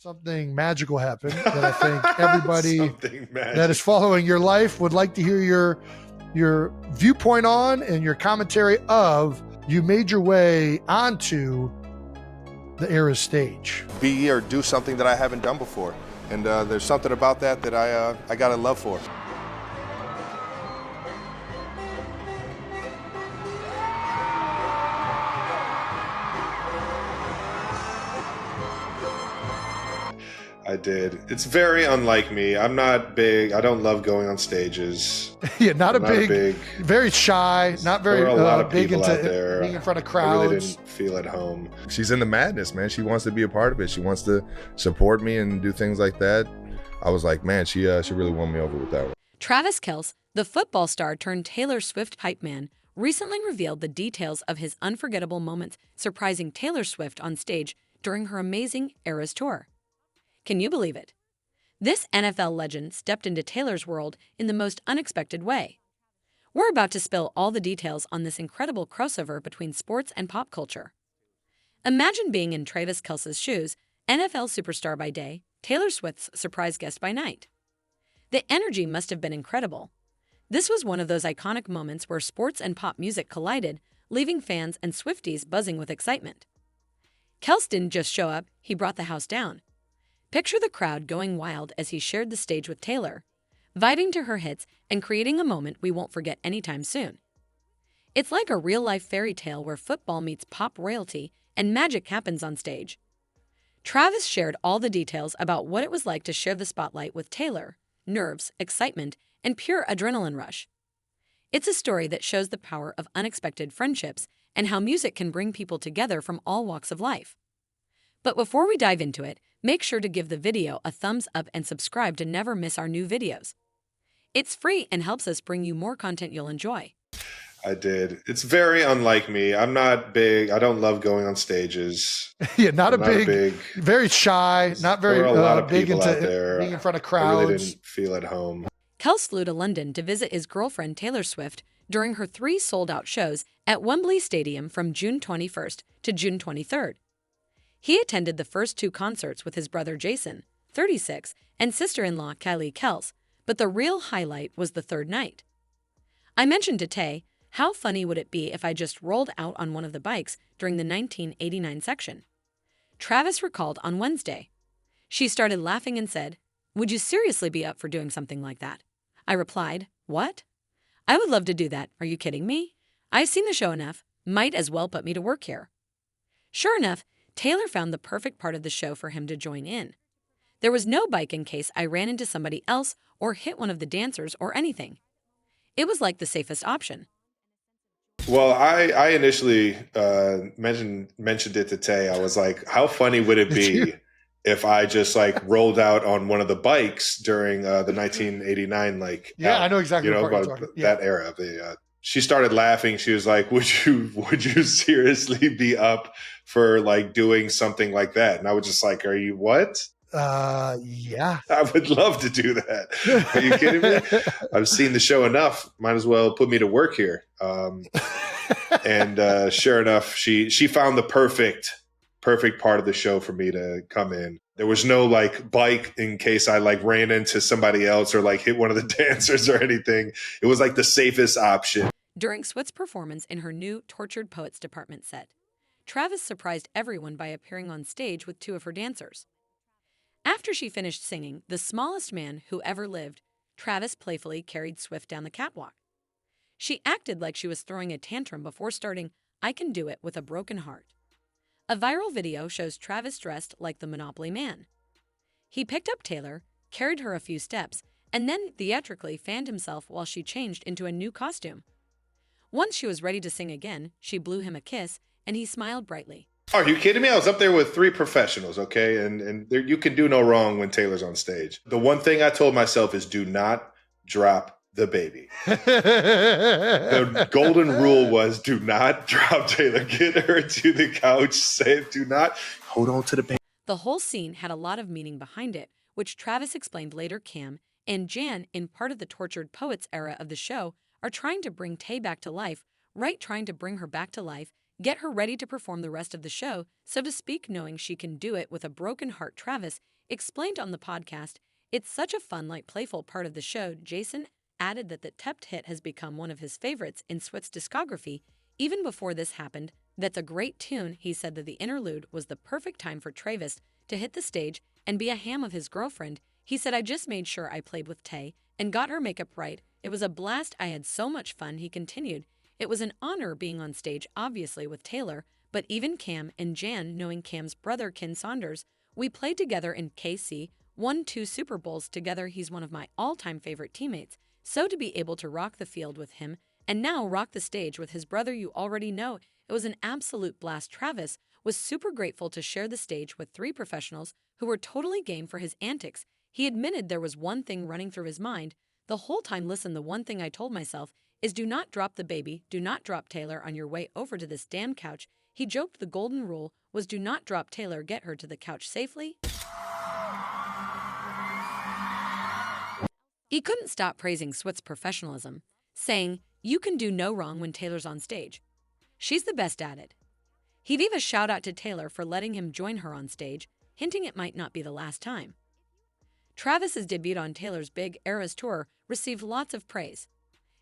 something magical happened that I think everybody Something that is magic. following your life would like to hear your viewpoint on and your commentary of. You made your way onto the Eras stage. Be or do something that I haven't done before. And there's something about that I got a love for. I did. It's very unlike me. I'm not big. I don't love going on stages. Yeah, not I'm a big, very shy, not very there are a lot of big people into out there. being in front of I crowds. really didn't feel at home. She's in the madness, man. She wants to be a part of it. She wants to support me and do things like that. I was like, man, she really won me over with that one. Travis Kelce, the football star turned Taylor Swift hype man, recently revealed the details of his unforgettable moments surprising Taylor Swift on stage during her amazing Eras tour. Can you believe it? This NFL legend stepped into Taylor's world in the most unexpected way. We're about to spill all the details on this incredible crossover between sports and pop culture. Imagine being in Travis Kelce's shoes, NFL superstar by day, Taylor Swift's surprise guest by night. The energy must have been incredible. This was one of those iconic moments where sports and pop music collided, leaving fans and Swifties buzzing with excitement. Kelce didn't just show up, he brought the house down. Picture the crowd going wild as he shared the stage with Taylor, vibing to her hits and creating a moment we won't forget anytime soon. It's like a real-life fairy tale where football meets pop royalty and magic happens on stage. Travis shared all the details about what it was like to share the spotlight with Taylor: nerves, excitement, and pure adrenaline rush. It's a story that shows the power of unexpected friendships and how music can bring people together from all walks of life. But before we dive into it, make sure to give the video a thumbs up and subscribe to never miss our new videos. It's free and helps us bring you more content you'll enjoy. I did. It's very unlike me. I'm not big. I don't love going on stages. Yeah, not I'm a big, very shy, not very there are a lot of big people into out there. being in front of I crowds. really didn't feel at home. Kelce flew to London to visit his girlfriend Taylor Swift during her 3 sold-out shows at Wembley Stadium from June 21st to June 23rd. He attended the first 2 concerts with his brother Jason, 36, and sister-in-law Kylie Kelce, but the real highlight was the 3rd night. I mentioned to Tay, how funny would it be if I just rolled out on one of the bikes during the 1989 section? Travis recalled on Wednesday. She started laughing and said, "Would you seriously be up for doing something like that?" I replied, "What? I would love to do that. Are you kidding me? I've seen the show enough. Might as well put me to work here." Sure enough, Taylor found the perfect part of the show for him to join in. There was no bike in case I ran into somebody else or hit one of the dancers or anything. It was like the safest option. Well, I initially mentioned it to Tay. I was like, how funny would it be if I just like rolled out on one of the bikes during the 1989 I know exactly what part you're talking. that era. She started laughing. She was like, would you seriously be up for like doing something like that? And I was just like, are you what? Yeah. I would love to do that. Are you kidding me? I've seen the show enough. Might as well put me to work here. And sure enough, she found the perfect part of the show for me to come in. There was no like bike in case I like ran into somebody else or like hit one of the dancers or anything. It was like the safest option. During Swift's performance in her new Tortured Poets department set, Travis surprised everyone by appearing on stage with 2 of her dancers. After she finished singing The Smallest Man Who Ever Lived, Travis playfully carried Swift down the catwalk. She acted like she was throwing a tantrum before starting I Can Do It with a Broken Heart. A viral video shows Travis dressed like the Monopoly Man. He picked up Taylor, carried her a few steps, and then theatrically fanned himself while she changed into a new costume. Once she was ready to sing again, she blew him a kiss, and he smiled brightly. Are you kidding me? I was up there with 3 professionals, okay? And there, you can do no wrong when Taylor's on stage. The one thing I told myself is do not drop the baby. The golden rule was do not drop Taylor. Get her to the couch safe. Do not hold on to the baby. The whole scene had a lot of meaning behind it, which Travis explained later. Cam and Jan, in part of the Tortured Poets era of the show, are trying to bring Tay back to life, trying to bring her back to life, get her ready to perform the rest of the show, so to speak, knowing she can do it with a broken heart. Travis explained on the podcast, "It's such a fun, light, playful part of the show." Jason added that the Tept hit has become one of his favorites in Swift's discography. Even before this happened, that's a great tune. He said that the interlude was the perfect time for Travis to hit the stage and be a ham of his girlfriend. He said, "I just made sure I played with Tay and got her makeup right. It was a blast. I had so much fun." He continued, "It was an honor being on stage, obviously with Taylor, but even Cam and Jan, knowing Cam's brother, Ken Saunders, we played together in KC, won 2 Super Bowls together. He's one of my all-time favorite teammates. So to be able to rock the field with him and now rock the stage with his brother, you already know, it was an absolute blast." Travis was super grateful to share the stage with 3 professionals who were totally game for his antics. He admitted there was one thing running through his mind the whole time. "Listen, the one thing I told myself is do not drop the baby, do not drop Taylor on your way over to this damn couch." He joked the golden rule was do not drop Taylor, get her to the couch safely. He couldn't stop praising Swift's professionalism, saying, "You can do no wrong when Taylor's on stage. She's the best at it." He gave a shout out to Taylor for letting him join her on stage, hinting it might not be the last time. Travis's debut on Taylor's big Eras tour received lots of praise.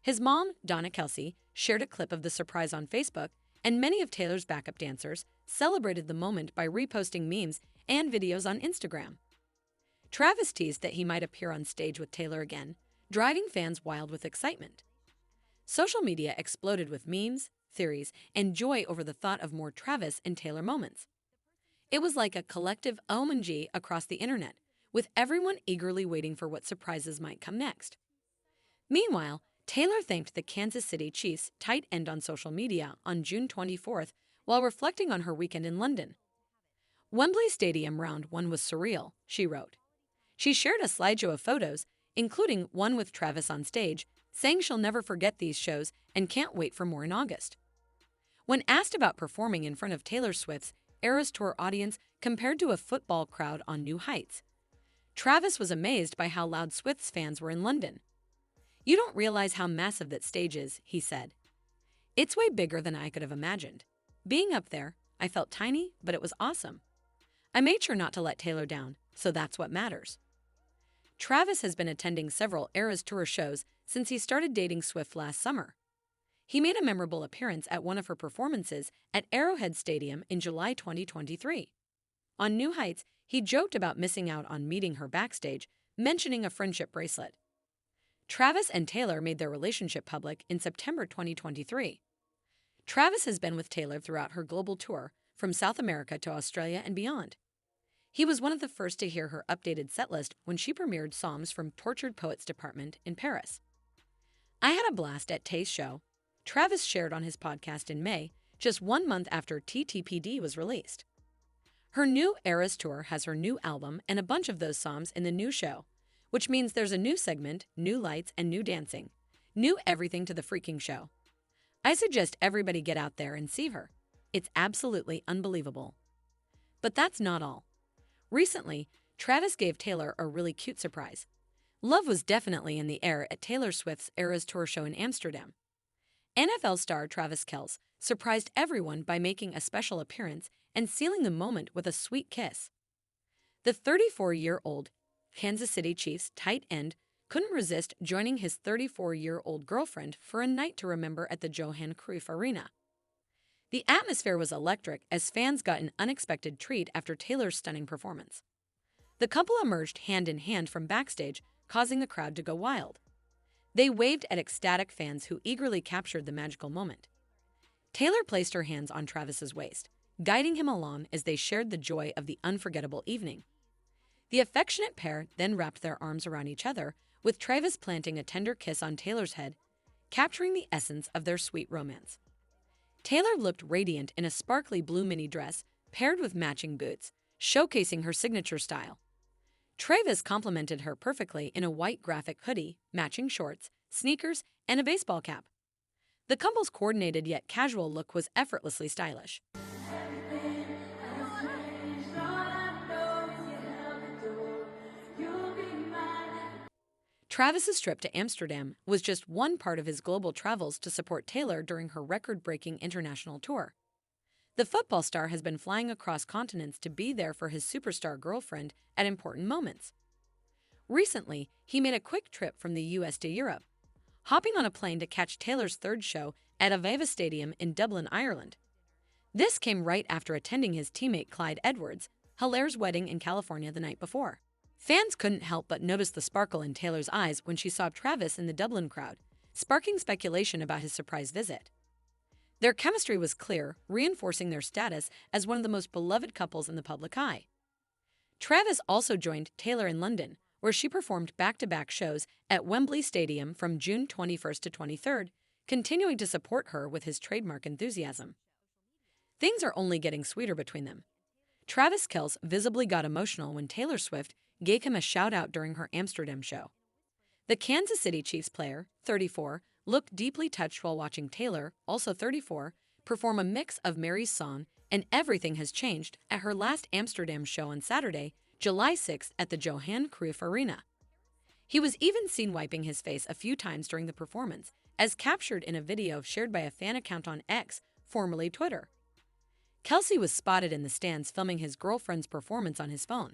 His mom, Donna Kelce, shared a clip of the surprise on Facebook, and many of Taylor's backup dancers celebrated the moment by reposting memes and videos on Instagram. Travis teased that he might appear on stage with Taylor again, driving fans wild with excitement. Social media exploded with memes, theories, and joy over the thought of more Travis and Taylor moments. It was like a collective OMG across the internet, with everyone eagerly waiting for what surprises might come next. Meanwhile, Taylor thanked the Kansas City Chiefs tight end on social media on June 24th while reflecting on her weekend in London. "Wembley Stadium round 1 was surreal," she wrote. She shared a slideshow of photos, including one with Travis on stage, saying she'll never forget these shows and can't wait for more in August. When asked about performing in front of Taylor Swift's Eras Tour audience compared to a football crowd on New Heights, Travis was amazed by how loud Swift's fans were in London. "You don't realize how massive that stage is," he said. "It's way bigger than I could have imagined. Being up there, I felt tiny, but it was awesome. I made sure not to let Taylor down, so that's what matters." Travis has been attending several Eras Tour shows since he started dating Swift last summer. He made a memorable appearance at one of her performances at Arrowhead Stadium in July 2023. On New Heights, he joked about missing out on meeting her backstage, mentioning a friendship bracelet. Travis and Taylor made their relationship public in September 2023. Travis has been with Taylor throughout her global tour, from South America to Australia and beyond. He was one of the first to hear her updated setlist when she premiered songs from Tortured Poets Department in Paris. "I had a blast at Tay's show," Travis shared on his podcast in May, just 1 month after TTPD was released. Her new Eras Tour has her new album and a bunch of those songs in the new show, which means there's a new segment, new lights, and new dancing. New everything to the freaking show. I suggest everybody get out there and see her. It's absolutely unbelievable. But that's not all. Recently, Travis gave Taylor a really cute surprise. Love was definitely in the air at Taylor Swift's Eras Tour show in Amsterdam. NFL star Travis Kelce surprised everyone by making a special appearance and sealing the moment with a sweet kiss. The 34-year-old Kansas City Chiefs tight end couldn't resist joining his 34-year-old girlfriend for a night to remember at the Johan Cruyff Arena. The atmosphere was electric as fans got an unexpected treat after Taylor's stunning performance. The couple emerged hand in hand from backstage, causing the crowd to go wild. They waved at ecstatic fans who eagerly captured the magical moment. Taylor placed her hands on Travis's waist, guiding him along as they shared the joy of the unforgettable evening. The affectionate pair then wrapped their arms around each other, with Travis planting a tender kiss on Taylor's head, capturing the essence of their sweet romance. Taylor looked radiant in a sparkly blue mini dress paired with matching boots, showcasing her signature style. Travis complimented her perfectly in a white graphic hoodie, matching shorts, sneakers, and a baseball cap. The couple's coordinated yet casual look was effortlessly stylish. Travis's trip to Amsterdam was just one part of his global travels to support Taylor during her record-breaking international tour. The football star has been flying across continents to be there for his superstar girlfriend at important moments. Recently, he made a quick trip from the US to Europe, hopping on a plane to catch Taylor's third show at Aviva Stadium in Dublin, Ireland. This came right after attending his teammate Clyde Edwards' Hilaire's wedding in California the night before. Fans couldn't help but notice the sparkle in Taylor's eyes when she saw Travis in the Dublin crowd, sparking speculation about his surprise visit. Their chemistry was clear, reinforcing their status as one of the most beloved couples in the public eye. Travis also joined Taylor in London, where she performed back-to-back shows at Wembley Stadium from June 21st to 23rd, continuing to support her with his trademark enthusiasm. Things are only getting sweeter between them. Travis Kelce visibly got emotional when Taylor Swift gave him a shout-out during her Amsterdam show. The Kansas City Chiefs player, 34, looked deeply touched while watching Taylor, also 34, perform a mix of Mary's song and Everything Has Changed at her last Amsterdam show on Saturday, July 6th at the Johan Cruyff Arena. He was even seen wiping his face a few times during the performance, as captured in a video shared by a fan account on X, formerly Twitter. Kelce was spotted in the stands filming his girlfriend's performance on his phone.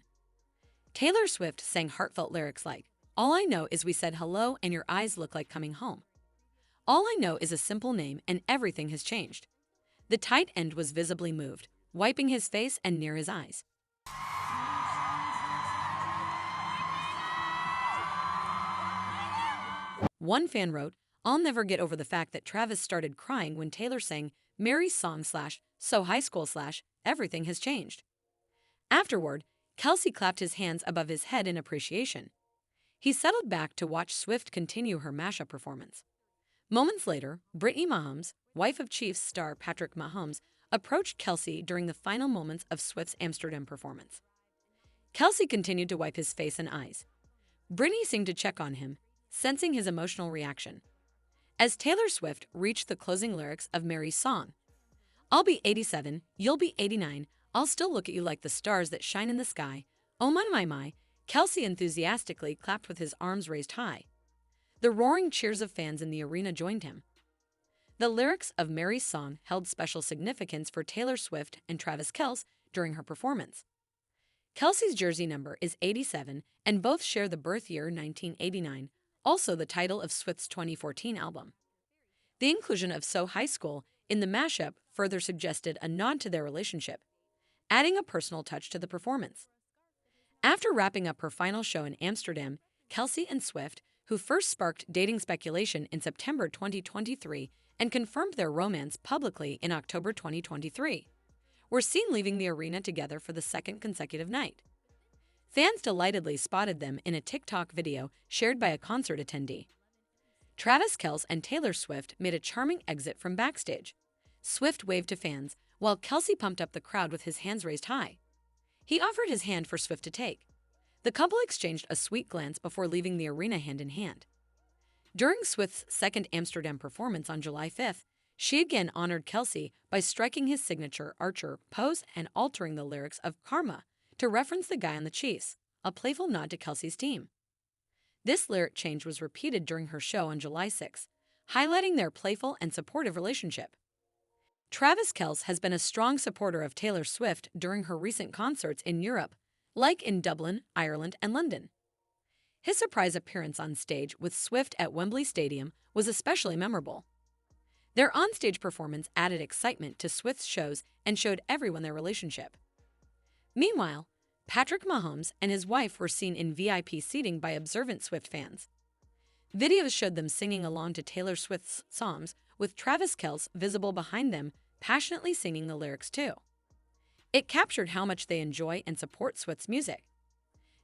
Taylor Swift sang heartfelt lyrics like, "All I know is we said hello and your eyes look like coming home. All I know is a simple name and everything has changed." The tight end was visibly moved, wiping his face and near his eyes. One fan wrote, "I'll never get over the fact that Travis started crying when Taylor sang Mary's song / So High School / Everything Has Changed." Afterward, Kelce clapped his hands above his head in appreciation. He settled back to watch Swift continue her mashup performance. Moments later, Brittany Mahomes, wife of Chiefs star Patrick Mahomes, approached Kelce during the final moments of Swift's Amsterdam performance. Kelce continued to wipe his face and eyes. Brittany seemed to check on him, sensing his emotional reaction. As Taylor Swift reached the closing lyrics of Mary's song, "I'll be 87, you'll be 89, I'll still look at you like the stars that shine in the sky. Oh my, Kelce enthusiastically clapped with his arms raised high. The roaring cheers of fans in the arena joined him. The lyrics of Mary's song held special significance for Taylor Swift and Travis Kelce during her performance. Kelce's jersey number is 87, and both share the birth year 1989, also the title of Swift's 2014 album. The inclusion of So High School in the mashup further suggested a nod to their relationship, adding a personal touch to the performance. After wrapping up her final show in Amsterdam, Kelce and Swift, who first sparked dating speculation in September 2023 and confirmed their romance publicly in October 2023, were seen leaving the arena together for the second consecutive night. Fans delightedly spotted them in a TikTok video shared by a concert attendee. Travis Kelce and Taylor Swift made a charming exit from backstage. Swift waved to fans, while Kelce pumped up the crowd with his hands raised high. He offered his hand for Swift to take. The couple exchanged a sweet glance before leaving the arena hand in hand. During Swift's second Amsterdam performance on July 5th, she again honored Kelce by striking his signature Archer pose and altering the lyrics of Karma to reference the guy on the Chiefs, a playful nod to Kelce's team. This lyric change was repeated during her show on July 6th, highlighting their playful and supportive relationship. Travis Kelce has been a strong supporter of Taylor Swift during her recent concerts in Europe, like in Dublin, Ireland, and London. His surprise appearance on stage with Swift at Wembley Stadium was especially memorable. Their onstage performance added excitement to Swift's shows and showed everyone their relationship. Meanwhile, Patrick Mahomes and his wife were seen in VIP seating by observant Swift fans. Videos showed them singing along to Taylor Swift's songs, with Travis Kelce visible behind them, passionately singing the lyrics too. It captured how much they enjoy and support Swift's music.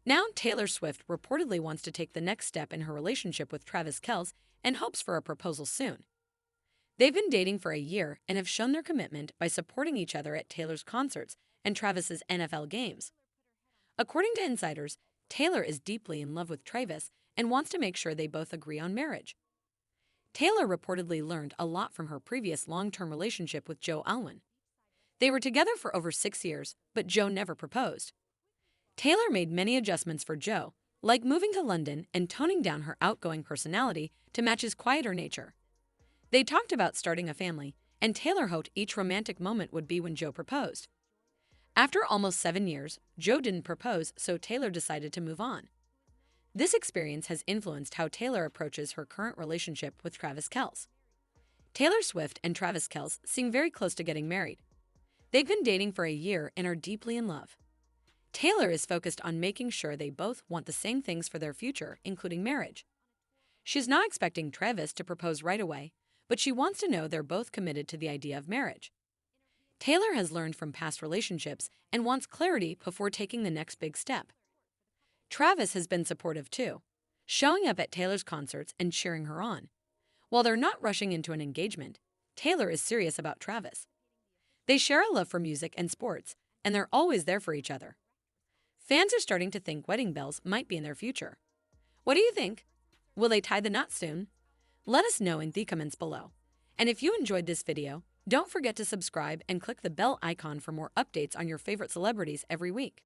Now Taylor Swift reportedly wants to take the next step in her relationship with Travis Kelce and hopes for a proposal soon. They've been dating for a year and have shown their commitment by supporting each other at Taylor's concerts and Travis's NFL games. According to insiders, Taylor is deeply in love with Travis and wants to make sure they both agree on marriage. Taylor reportedly learned a lot from her previous long-term relationship with Joe Alwyn. They were together for over 6 years, but Joe never proposed. Taylor made many adjustments for Joe, like moving to London and toning down her outgoing personality to match his quieter nature. They talked about starting a family, and Taylor hoped each romantic moment would be when Joe proposed. After almost 7 years, Joe didn't propose, so Taylor decided to move on. This experience has influenced how Taylor approaches her current relationship with Travis Kelce. Taylor Swift and Travis Kelce seem very close to getting married. They've been dating for a year and are deeply in love. Taylor is focused on making sure they both want the same things for their future, including marriage. She's not expecting Travis to propose right away, but she wants to know they're both committed to the idea of marriage. Taylor has learned from past relationships and wants clarity before taking the next big step. Travis has been supportive too, showing up at Taylor's concerts and cheering her on. While they're not rushing into an engagement, Taylor is serious about Travis. They share a love for music and sports, and they're always there for each other. Fans are starting to think wedding bells might be in their future. What do you think? Will they tie the knot soon? Let us know in the comments below. And if you enjoyed this video, don't forget to subscribe and click the bell icon for more updates on your favorite celebrities every week.